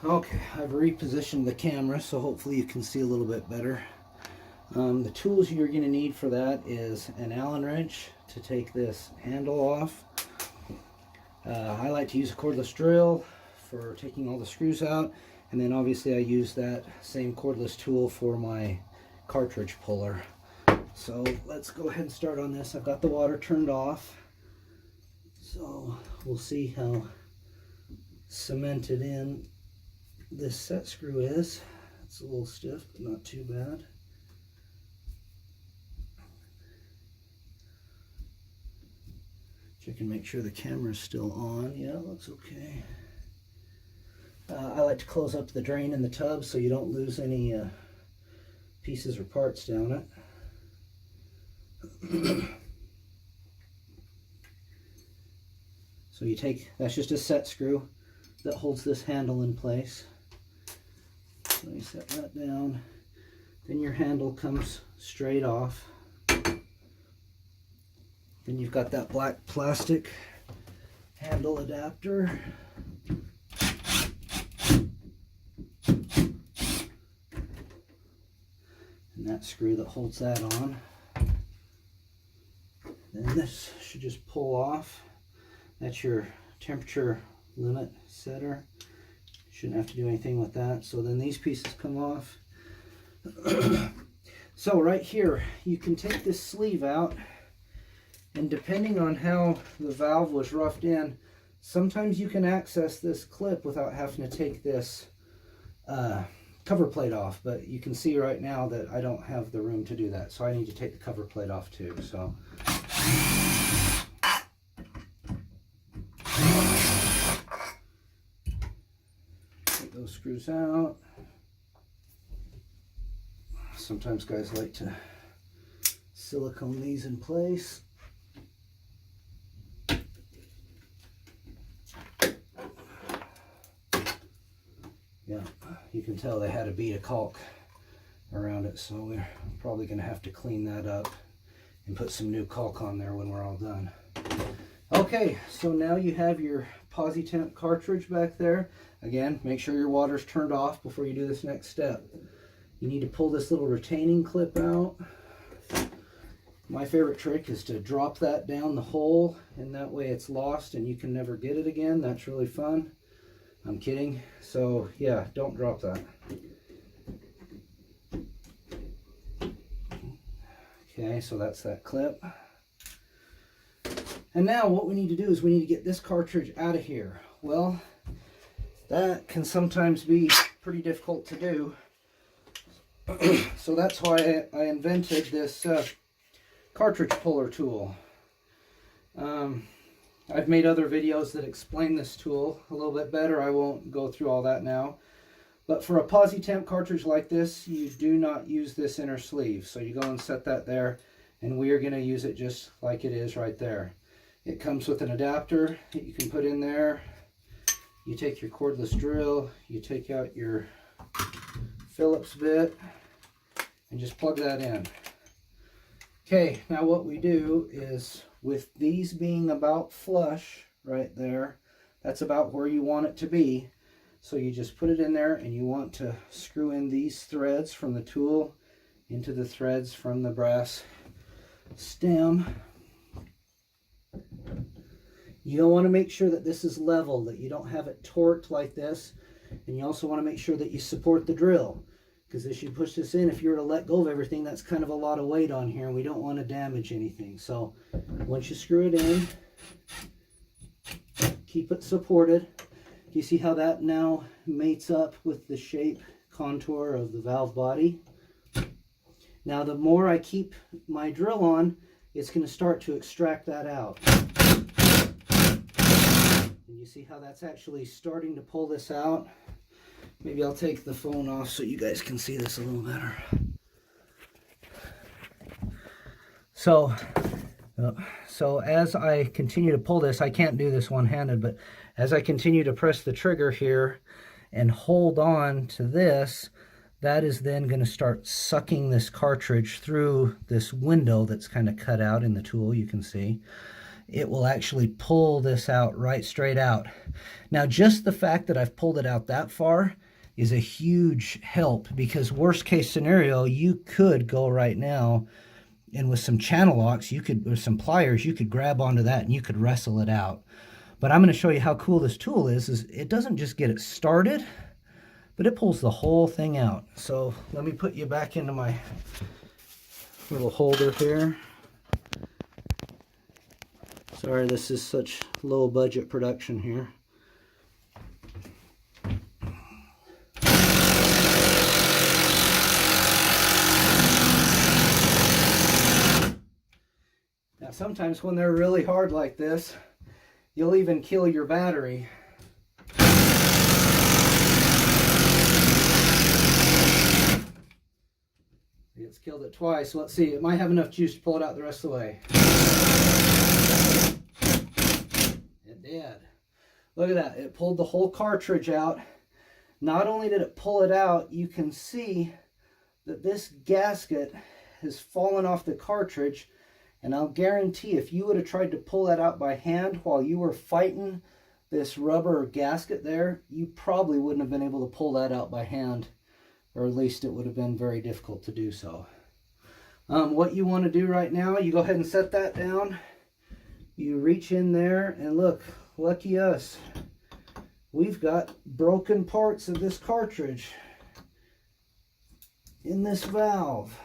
Okay, I've repositioned the camera so hopefully you can see a little bit better. The tools you're going to need for that is an Allen wrench to take this handle off. I like to use a cordless drill for taking all the screws out, and then obviously I use that same cordless tool for my cartridge puller. So let's go ahead and start on this. I've got the water turned off, so we'll see how cemented in this set screw is. It's a little stiff, but not too bad. Check and make sure the camera's still on. Yeah, looks okay. I like to close up the drain in the tub so you don't lose any pieces or parts down it. So you take, that's just a set screw that holds this handle in place. So you set that down, then your handle comes straight off. Then you've got that black plastic handle adapter. And that screw that holds that on. Then this should just pull off. That's your temperature limit setter. Shouldn't have to do anything with that. So then these pieces come off. So right here, you can take this sleeve out, and depending on how the valve was roughed in, sometimes you can access this clip without having to take this cover plate off. But you can see right now that I don't have the room to do that, so I need to take the cover plate off too. So take those screws out. Sometimes guys like to silicone these in place. Yeah, you can tell they had a bead of caulk around it, so we're probably going to have to clean that up and put some new caulk on there when we're all done. Okay, so now you have your PosiTemp cartridge back there. Again, make sure your water's turned off before you do this next step. You need to pull this little retaining clip out. My favorite trick is to drop that down the hole, and that way it's lost and you can never get it again. That's really fun. I'm kidding. So yeah, don't drop that. Okay, so that's that clip. And now what we need to do is we need to get this cartridge out of here. Well, that can sometimes be pretty difficult to do. So that's why I invented this cartridge puller tool. I've made other videos that explain this tool a little bit better. I won't go through all that now. But for a PosiTemp cartridge like this, you do not use this inner sleeve. So you go and set that there, and we are going to use it just like it is right there. It comes with an adapter that you can put in there. You take your cordless drill, you take out your Phillips bit, and just plug that in. Okay, now what we do is, with these being about flush right there, that's about where you want it to be. So you just put it in there, and you want to screw in these threads from the tool into the threads from the brass stem. You don't want to make sure that this is level, that you don't have it torqued like this. And you also want to make sure that you support the drill, because as you push this in, if you were to let go of everything, that's kind of a lot of weight on here, and we don't want to damage anything. So once you screw it in, keep it supported. You see how that now mates up with the shape contour of the valve body? Now the more I keep my drill on, it's going to start to extract that out. And you see how that's actually starting to pull this out? Maybe I'll take the phone off so you guys can see this a little better. So as I continue to pull this, I can't do this one-handed, but as I continue to press the trigger here and hold on to this, that is then going to start sucking this cartridge through this window that's kind of cut out in the tool, you can see. it will actually pull this out right straight out. Now, just the fact that I've pulled it out that far is a huge help, because worst case scenario, you could go right now and with some channel locks, you could, or some pliers, you could grab onto that and you could wrestle it out. But I'm going to show you how cool this tool is it doesn't just get it started, but it pulls the whole thing out. So let me put you back into my little holder here. Sorry, this is such low budget production here. Now sometimes when they're really hard like this, you'll even kill your battery. It's killed it twice. Let's see, it might have enough juice to pull it out the rest of the way. It did. Look at that, it pulled the whole cartridge out. Not only did it pull it out, you can see that this gasket has fallen off the cartridge, and I'll guarantee if you would have tried to pull that out by hand while you were fighting this rubber gasket there, you probably wouldn't have been able to pull that out by hand, or at least it would have been very difficult to do so. What you want to do right now, you go ahead and set that down. You reach in there and look, lucky us, we've got broken parts of this cartridge in this valve.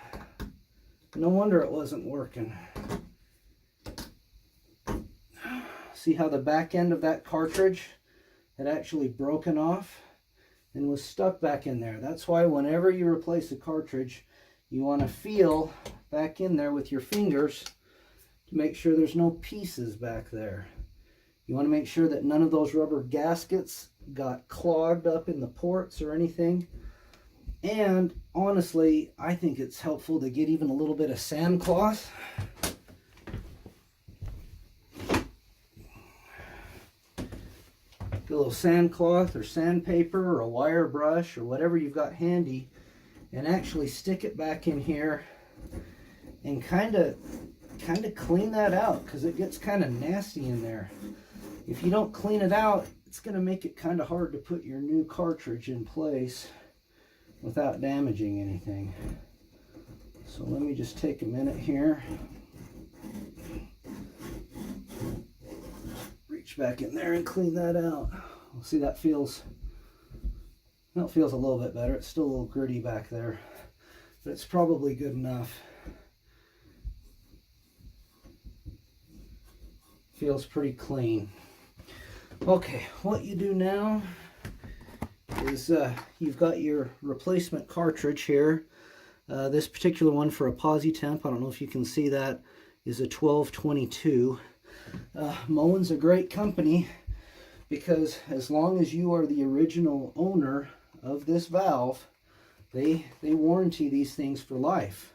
No wonder it wasn't working. See how the back end of that cartridge had actually broken off and was stuck back in there. That's why whenever you replace a cartridge, you want to feel back in there with your fingers to make sure there's no pieces back there. You want to make sure that none of those rubber gaskets got clogged up in the ports or anything. And honestly, I think it's helpful to get even a little bit of sandcloth. Get a little sandcloth or sandpaper or a wire brush or whatever you've got handy, and actually stick it back in here and kind of clean that out, because it gets kind of nasty in there. If you don't clean it out, it's going to make it kind of hard to put your new cartridge in place without damaging anything. So let me just take a minute here. Reach back in there and clean that out. See, that feels a little bit better. It's still a little gritty back there, but it's probably good enough. Feels pretty clean. Okay, what you do now is you've got your replacement cartridge here. This particular one for a PosiTemp, I don't know if you can see that, is a 1222. Moen's a great company, because as long as you are the original owner of this valve, they warranty these things for life.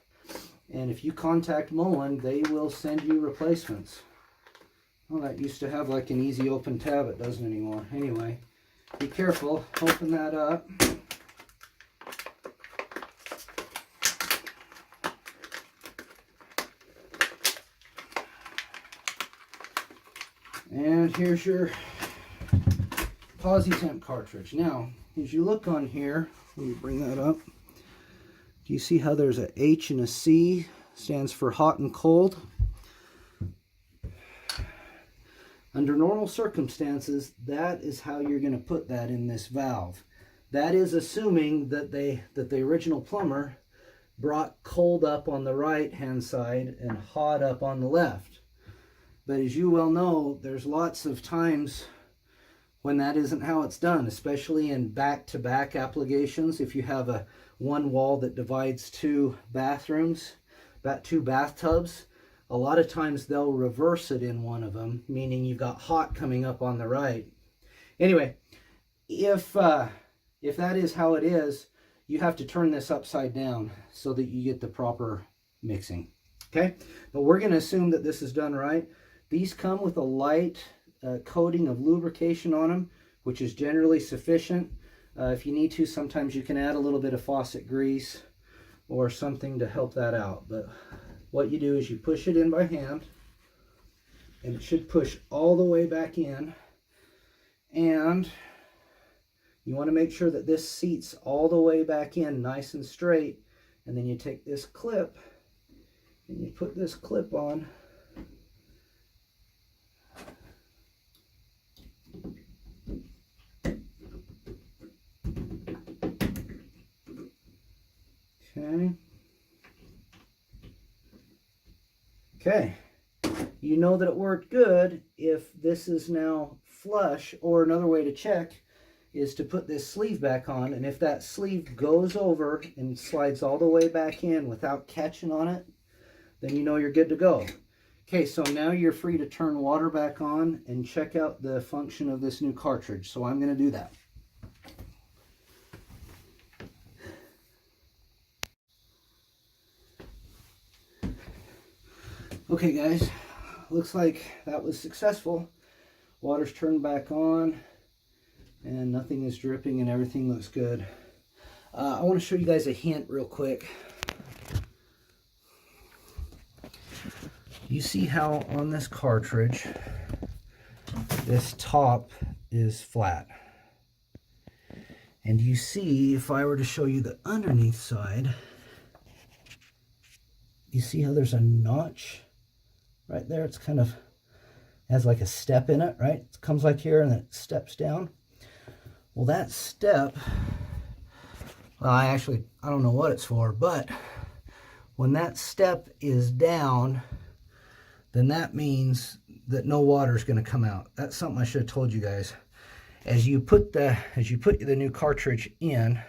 And if you contact Moen, they will send you replacements. Well, that used to have like an easy open tab. It doesn't anymore. Anyway, be careful. Open that up. And here's your PosiTemp cartridge. Now, as you look on here, let me bring that up. Do you see how there's a H and a C? Stands for hot and cold. Under normal circumstances, that is how you're going to put that in this valve. That is assuming that the original plumber brought cold up on the right hand side and hot up on the left. But as you well know, there's lots of times when that isn't how it's done, especially in back-to-back applications. If you have one wall that divides two bathrooms, two bathtubs, a lot of times they'll reverse it in one of them, meaning you've got hot coming up on the right. Anyway, if that is how it is, you have to turn this upside down so that you get the proper mixing. Okay, but we're going to assume that this is done right. These come with a light coating of lubrication on them, which is generally sufficient. If you need to, sometimes you can add a little bit of faucet grease or something to help that out. But what you do is you push it in by hand. and it should push all the way back in. And you want to make sure that this seats all the way back in nice and straight. And then you take this clip and you put this clip on. Okay. Okay. You know that it worked good if this is now flush, or another way to check is to put this sleeve back on, and if that sleeve goes over and slides all the way back in without catching on it, then you know you're good to go. Okay, so now you're free to turn water back on and check out the function of this new cartridge. So I'm going to do that. Okay guys, looks like that was successful. Water's turned back on and nothing is dripping and everything looks good. I want to show you guys a hint real quick. You see how on this cartridge this top is flat, and you see, if I were to show you the underneath side, you see how there's a notch right there. It's kind of has like a step in it, right? It comes like here and then it steps down. Well, that step, well, I don't know what it's for, but when that step is down, then that means that no water is going to come out. That's something I should have told you guys. As you put the new cartridge in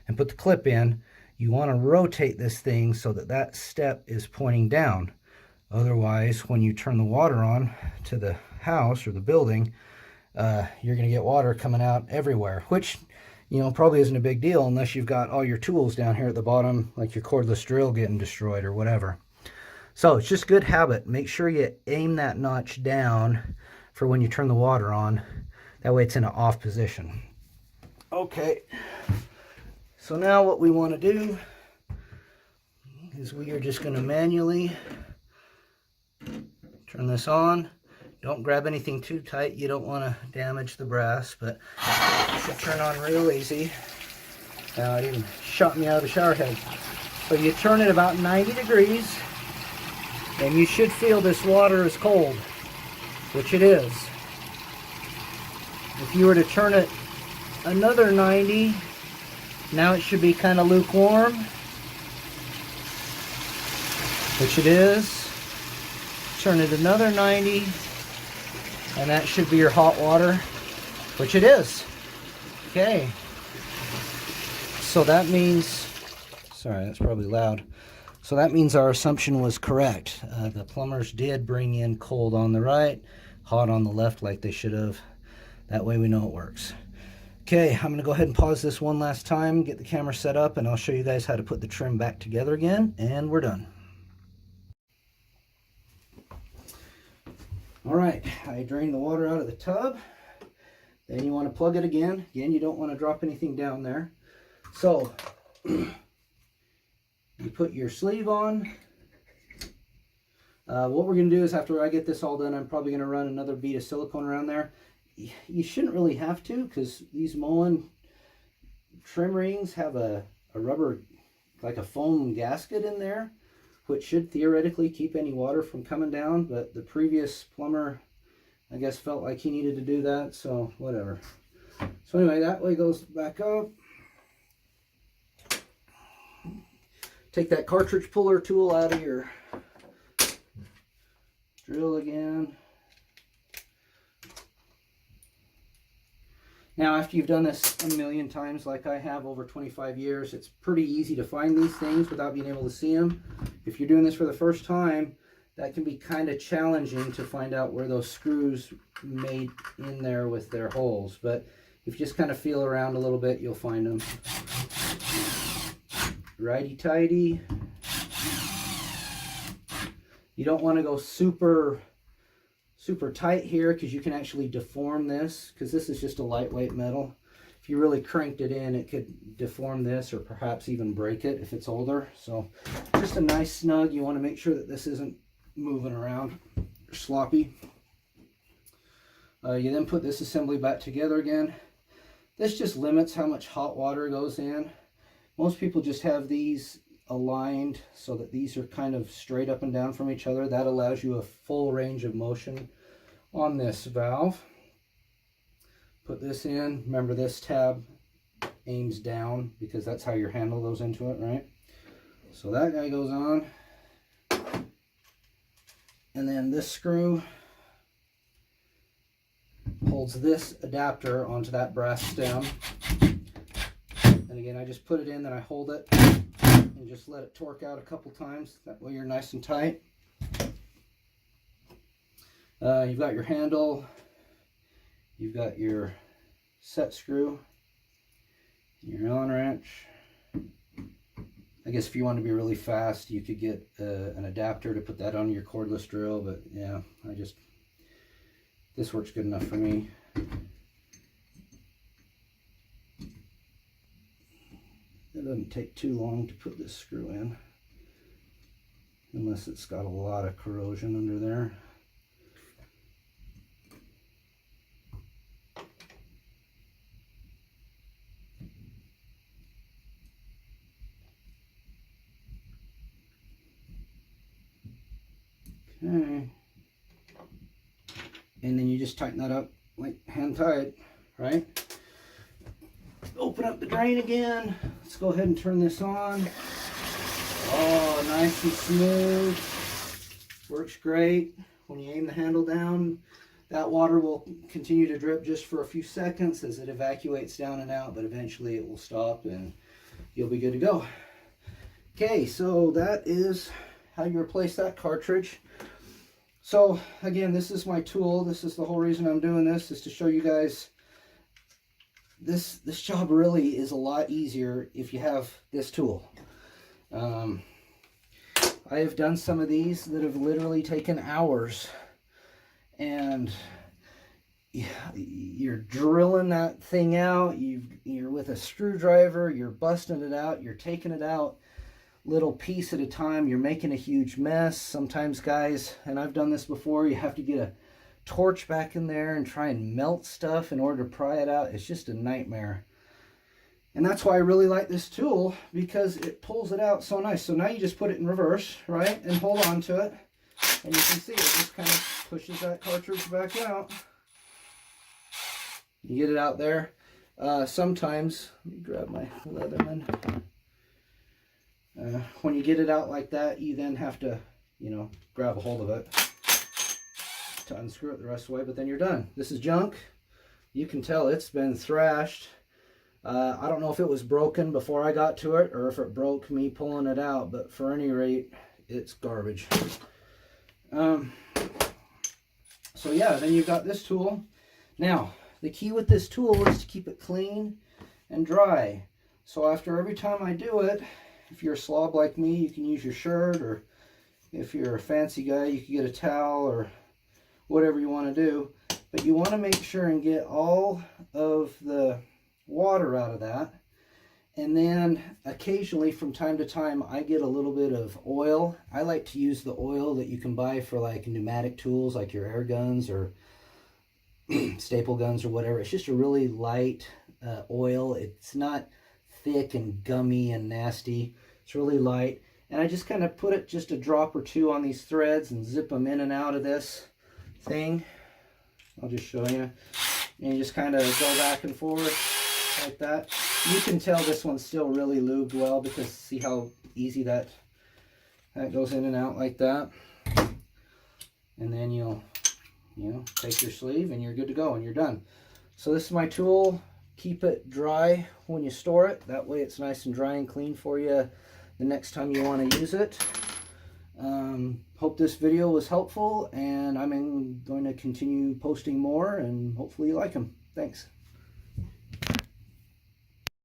and put the clip in, you want to rotate this thing so that that step is pointing down. Otherwise, when you turn the water on to the house or the building, you're going to get water coming out everywhere, which, you know, probably isn't a big deal unless you've got all your tools down here at the bottom, like your cordless drill getting destroyed or whatever. So it's just good habit. Make sure you aim that notch down for when you turn the water on. That way it's in an off position. Okay. So now what we want to do is we are just going to manually turn this on. Don't grab anything too tight. You don't want to damage the brass, but it should turn on real easy. Now it even shot me out of the shower head. So you turn it about 90 degrees, and you should feel this water is cold, which it is. If you were to turn it another 90, now it should be kind of lukewarm, which it is. Turn it another 90, and that should be your hot water, which it is. Okay. So that means, sorry, that's probably loud. So that means our assumption was correct. The plumbers did bring in cold on the right, hot on the left like they should have. That way we know it works. Okay, I'm going to go ahead and pause this one last time, get the camera set up, and I'll show you guys how to put the trim back together again, and we're done. All right, I drained the water out of the tub. Then you want to plug it again. Again, you don't want to drop anything down there. So you put your sleeve on. What we're going to do is, after I get this all done, I'm probably going to run another bead of silicone around there. You shouldn't really have to, because these Moen trim rings have a rubber, like a foam gasket in there, which should theoretically keep any water from coming down, but the previous plumber, I guess, felt like he needed to do that, so whatever. So anyway, that way goes back up. Take that cartridge puller tool out of your drill again. Now, after you've done this a million times like I have over 25 years, it's pretty easy to find these things without being able to see them. If you're doing this for the first time, that can be kind of challenging to find out where those screws made in there with their holes. But if you just kind of feel around a little bit, you'll find them. Righty-tighty. You don't want to go super tight here, because you can actually deform this, because this is just a lightweight metal. If you really cranked it in, it could deform this or perhaps even break it if it's older. So just a nice snug. You want to make sure that this isn't moving around. sloppy. You then put this assembly back together again. This just limits how much hot water goes in. Most people just have these aligned so that these are kind of straight up and down from each other. That allows you a full range of motion on this valve. Put this in. Remember, this tab aims down because that's how your handle goes into it, right? So that guy goes on. And then this screw holds this adapter onto that brass stem. And again, I just put it in, then I hold it and just let it torque out a couple times. That way you're nice and tight. You've got your handle, you've got your set screw, your Allen wrench. I guess if you want to be really fast, you could get an adapter to put that on your cordless drill, but yeah, this works good enough for me. It doesn't take too long to put this screw in, unless it's got a lot of corrosion under there. Okay. And then you just tighten that up like hand tight, right? Open up the drain again. Let's go ahead and turn this on. Oh, nice and smooth. Works great. When you aim the handle down, that water will continue to drip just for a few seconds as it evacuates down and out, but eventually it will stop and you'll be good to go. Okay, so that is how you replace that cartridge. So again, this is my tool. This is the whole reason I'm doing this, is to show you guys this job really is a lot easier if you have this tool. I have done some of these that have literally taken hours, and you're drilling that thing out, you're with a screwdriver, you're busting it out, you're taking it out little piece at a time, you're making a huge mess. Sometimes, guys, and I've done this before, you have to get a torch back in there and try and melt stuff in order to pry it out. It's just a nightmare. And that's why I really like this tool, because it pulls it out so nice. So now you just put it in reverse, right, and hold on to it, and you can see it just kind of pushes that cartridge back out. You get it out there. Sometimes, let me grab my Leatherman. When you get it out like that, you then have to, grab a hold of it to unscrew it the rest of the way, but then you're done. This is junk. You can tell it's been thrashed. I don't know if it was broken before I got to it or if it broke me pulling it out, but for any rate, it's garbage. So yeah, then you've got this tool. Now, the key with this tool is to keep it clean and dry. So after every time I do it, if you're a slob like me, you can use your shirt, or if you're a fancy guy, you can get a towel or whatever you want to do. But you want to make sure and get all of the water out of that. And then occasionally, from time to time, I get a little bit of oil. I like to use the oil that you can buy for like pneumatic tools, like your air guns or staple guns or whatever. It's just a really light oil. It's not thick and gummy and nasty. It's really light, and I just kind of put it just a drop or two on these threads and zip them in and out of this thing. I'll just show you, and you just kind of go back and forth like that. You can tell this one's still really lubed well, because see how easy that goes in and out like that. And then you'll take your sleeve and you're good to go and you're done. So this is my tool. Keep it dry when you store it. That way it's nice and dry and clean for you the next time you want to use it. Hope this video was helpful, and I'm going to continue posting more, and hopefully you like them. Thanks.